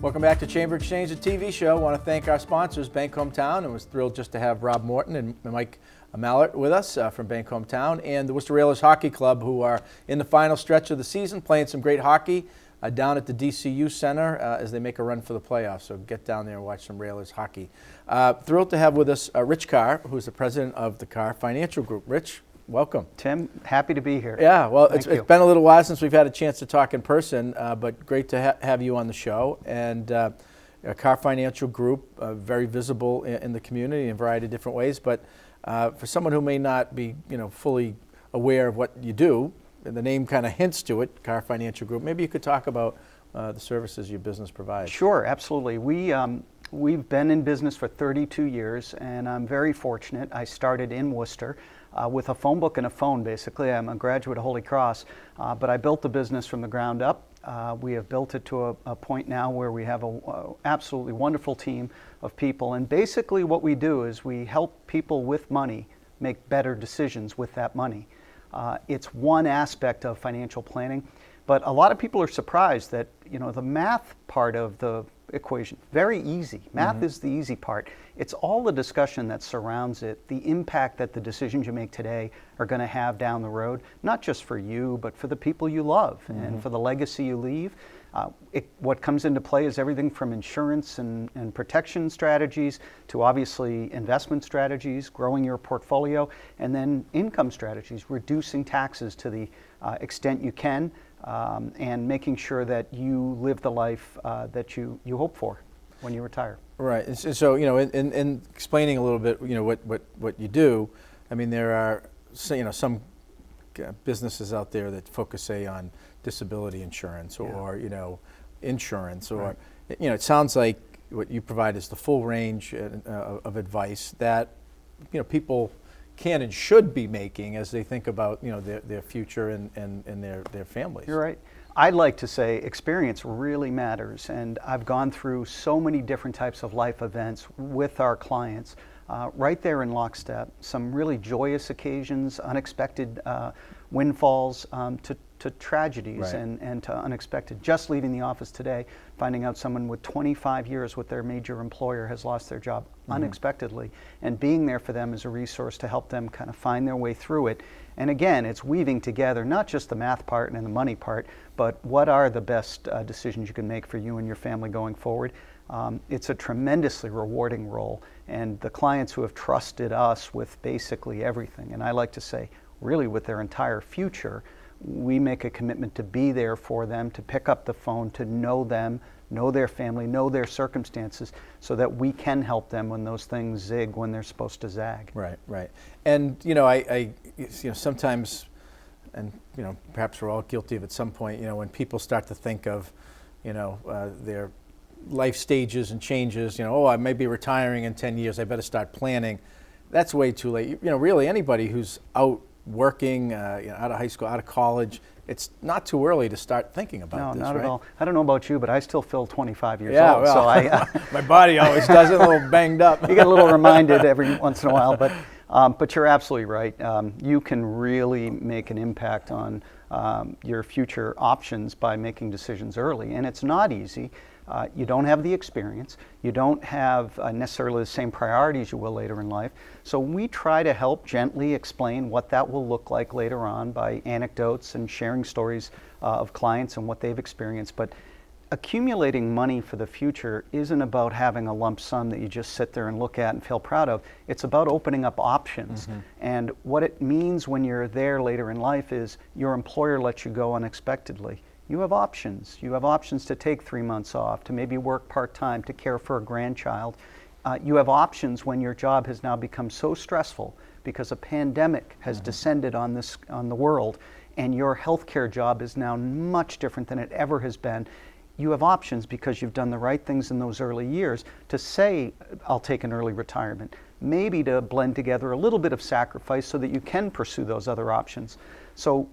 Welcome back to Chamber Exchange, the TV show. I want to thank our sponsors, Bank Hometown, and was thrilled just to have Rob Morton and Mike Mallett with us from Bank Hometown, and the Worcester Railers Hockey Club, who are in the final stretch of the season, playing some great hockey down at the DCU Center as they make a run for the playoffs. So get down there and watch some Railers hockey. Thrilled to have with us Rich Carr, who's the president of the Carr Financial Group. Rich, welcome. Tim, happy to be here. Yeah, well, it's been a little while since we've had a chance to talk in person, but great to have you on the show. And Carr Financial Group, very visible in the community in a variety of different ways. But for someone who may not be, fully aware of what you do, the name kind of hints to it, Carr Financial Group. Maybe you could talk about the services your business provides. Sure, absolutely. We've been in business for 32 years, and I'm very fortunate. I started in Worcester with a phone book and a phone, basically. I'm a graduate of Holy Cross, but I built the business from the ground up. We have built it to a point now where we have an absolutely wonderful team of people, and basically what we do is we help people with money make better decisions with that money. It's one aspect of financial planning, but a lot of people are surprised that the math part of the equation, very easy. Math is the easy part. It's all the discussion that surrounds it, the impact that the decisions you make today are going to have down the road, not just for you, but for the people you love and for the legacy you leave. What comes into play is everything from insurance and protection strategies to obviously investment strategies, growing your portfolio, and then income strategies, reducing taxes to the extent you can, and making sure that you live the life that you hope for when you retire. Right. And so, in explaining a little bit, what you do, I mean, there are, some businesses out there that focus, say, on disability insurance or insurance, or right. It sounds like what you provide is the full range of advice that people can and should be making as they think about their future and their families. You're right. I'd like to say experience really matters, and I've gone through so many different types of life events with our clients, right there in lockstep. Some really joyous occasions, unexpected windfalls, to tragedies, right. and to unexpected. Just leaving the office today, finding out someone with 25 years with their major employer has lost their job unexpectedly, and being there for them as a resource to help them kind of find their way through it. And again, it's weaving together not just the math part and the money part, but what are the best decisions you can make for you and your family going forward. It's a tremendously rewarding role, and the clients who have trusted us with basically everything, and I like to say really with their entire future, we make a commitment to be there for them, to pick up the phone, to know them, know their family, know their circumstances, so that we can help them when those things zig when they're supposed to zag. Right, right. And I sometimes, and perhaps we're all guilty of at some point, when people start to think of, their life stages and changes, I may be retiring in 10 years, I better start planning. That's way too late. Really anybody who's out working, out of high school, out of college, it's not too early to start thinking about this, No, not right? at all. I don't know about you, but I still feel 25 years yeah, old. well, So I, my body always does it, a little banged up. You get a little reminded every once in a while, but you're absolutely right. You can really make an impact on your future options by making decisions early, and it's not easy. You don't have the experience. You don't have necessarily the same priorities you will later in life. So we try to help gently explain what that will look like later on by anecdotes and sharing stories of clients and what they've experienced. But accumulating money for the future isn't about having a lump sum that you just sit there and look at and feel proud of. It's about opening up options. And what it means when you're there later in life is your employer lets you go unexpectedly. You have options. You have options to take 3 months off, to maybe work part-time, to care for a grandchild. You have options when your job has now become so stressful because a pandemic has descended on the world, and your healthcare job is now much different than it ever has been. You have options because you've done the right things in those early years to say, I'll take an early retirement, maybe to blend together a little bit of sacrifice so that you can pursue those other options. So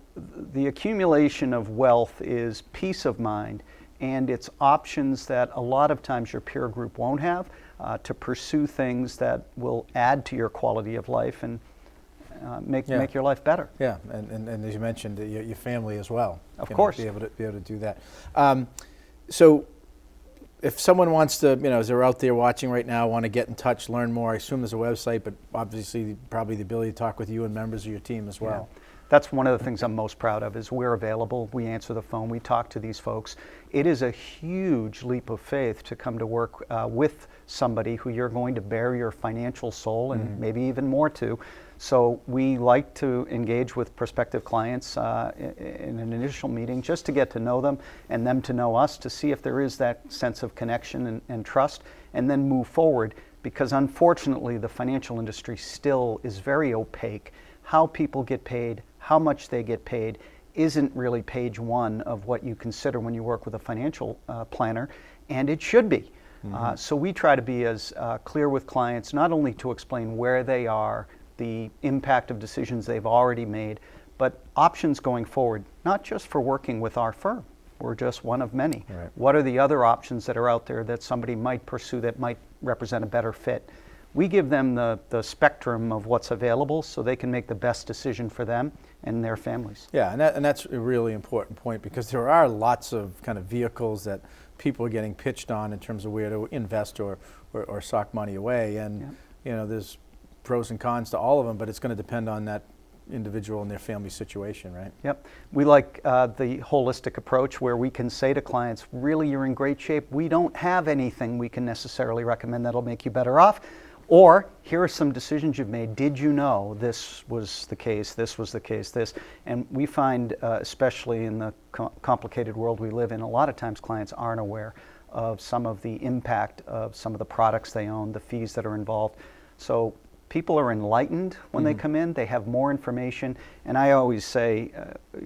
the accumulation of wealth is peace of mind, and it's options that a lot of times your peer group won't have to pursue things that will add to your quality of life and make your life better. Yeah, and as you mentioned, your family as well. Of course. Be able to do that. So if someone wants to, as they're out there watching right now, want to get in touch, learn more, I assume there's a website, but obviously probably the ability to talk with you and members of your team as well. Yeah. That's one of the things I'm most proud of is we're available, we answer the phone, we talk to these folks. It is a huge leap of faith to come to work with somebody who you're going to bare your financial soul and maybe even more to. So we like to engage with prospective clients in an initial meeting just to get to know them and them to know us, to see if there is that sense of connection and trust, and then move forward, because unfortunately the financial industry still is very opaque. How people get paid, how much they get paid isn't really page one of what you consider when you work with a financial planner, and it should be. So we try to be as clear with clients, not only to explain where they are, the impact of decisions they've already made, but options going forward, not just for working with our firm. We're just one of many. Right. What are the other options that are out there that somebody might pursue that might represent a better fit? We give them the spectrum of what's available so they can make the best decision for them and their families. Yeah, and that's a really important point, because there are lots of kind of vehicles that people are getting pitched on in terms of where to invest or sock money away. And there's pros and cons to all of them, but it's going to depend on that individual and their family situation, right? Yep. We like the holistic approach where we can say to clients, really, you're in great shape. We don't have anything we can necessarily recommend that'll make you better off. Or here are some decisions you've made. Did you know this was the case, this was the case, this? And we find, especially in the complicated world we live in, a lot of times clients aren't aware of some of the impact of some of the products they own, the fees that are involved. So people are enlightened when they come in, they have more information, and I always say,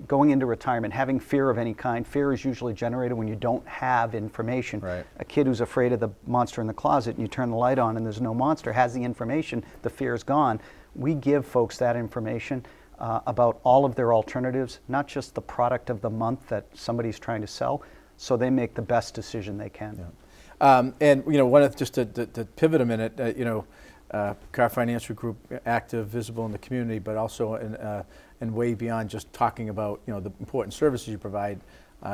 going into retirement, having fear of any kind, fear is usually generated when you don't have information. Right. A kid who's afraid of the monster in the closet and you turn the light on and there's no monster, has the information, the fear is gone. We give folks that information about all of their alternatives, not just the product of the month that somebody's trying to sell, so they make the best decision they can. Yeah. And one of, just to pivot a minute, Carr Financial Group, active, visible in the community, but also in way beyond just talking about the important services you provide.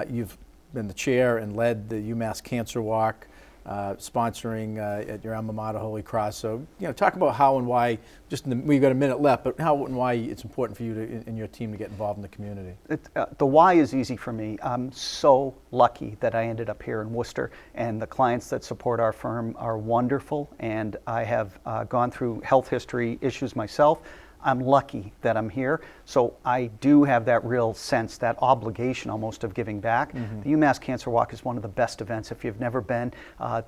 You've been the chair and led the UMass Cancer Walk, sponsoring at your alma mater, Holy Cross. So talk about how and why. We've got a minute left, but how and why it's important for you and your team to get involved in the community. The why is easy for me. I'm so lucky that I ended up here in Worcester, and the clients that support our firm are wonderful, and I have gone through health history issues myself. I'm lucky that I'm here, so I do have that real sense, that obligation almost of giving back. The UMass Cancer Walk is one of the best events. If you've never been,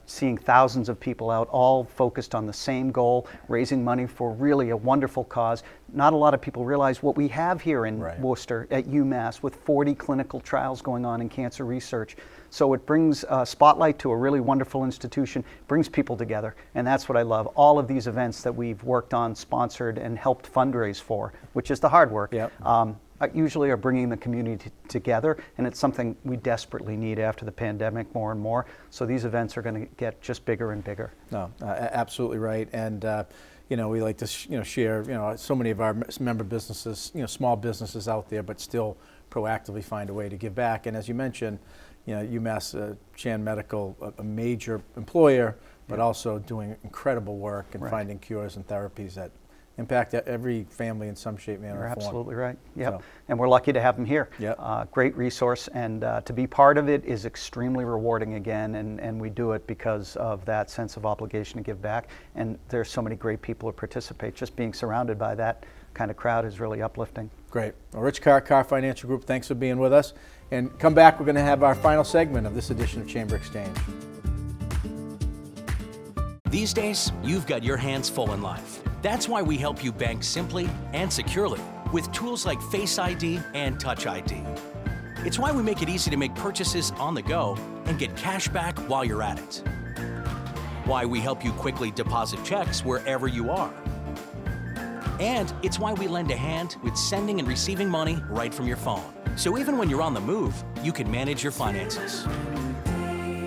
seeing thousands of people out, all focused on the same goal, raising money for really a wonderful cause. Not a lot of people realize what we have here in Worcester at UMass, with 40 clinical trials going on in cancer research. So it brings a spotlight to a really wonderful institution, brings people together, and that's what I love. All of these events that we've worked on, sponsored, and helped fundraise for, which is the hard work, usually are bringing the community together, and it's something we desperately need after the pandemic more and more. So these events are going to get just bigger and bigger. No, absolutely right. And we like to share so many of our member businesses, small businesses out there, but still proactively find a way to give back. And as you mentioned, UMass Chan Medical, a major employer, but also doing incredible work and finding cures and therapies that impact every family in some shape, manner, or form. You're absolutely right. Yep. So. And we're lucky to have them here. Yep. Great resource, and to be part of it is extremely rewarding again, and we do it because of that sense of obligation to give back. And there's so many great people who participate. Just being surrounded by that kind of crowd is really uplifting. Great. Well, Rich Carr, Carr Financial Group, thanks for being with us. And come back, we're going to have our final segment of this edition of Chamber Exchange. These days, you've got your hands full in life. That's why we help you bank simply and securely with tools like Face ID and Touch ID. It's why we make it easy to make purchases on the go and get cash back while you're at it. Why we help you quickly deposit checks wherever you are. And it's why we lend a hand with sending and receiving money right from your phone. So even when you're on the move, you can manage your finances.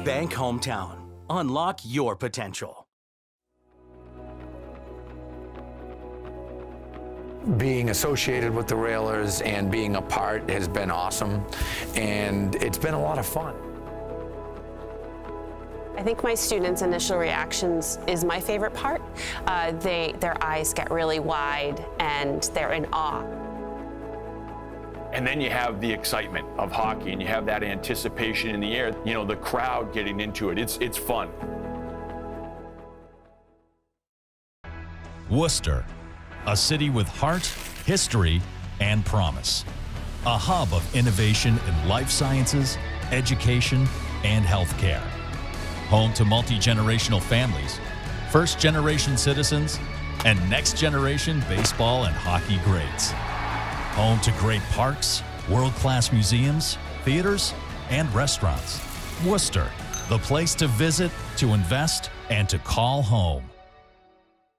Bank Hometown. Unlock your potential. Being associated with the Railers and being a part has been awesome, and it's been a lot of fun. I think my students' initial reactions is my favorite part. Their eyes get really wide and they're in awe. And then you have the excitement of hockey and you have that anticipation in the air, you know, the crowd getting into it. It's fun. Worcester, a city with heart, history, and promise. A hub of innovation in life sciences, education, and healthcare. Home to multi-generational families, first-generation citizens, and next-generation baseball and hockey greats. Home to great parks, world-class museums, theaters, and restaurants. Worcester, the place to visit, to invest, and to call home.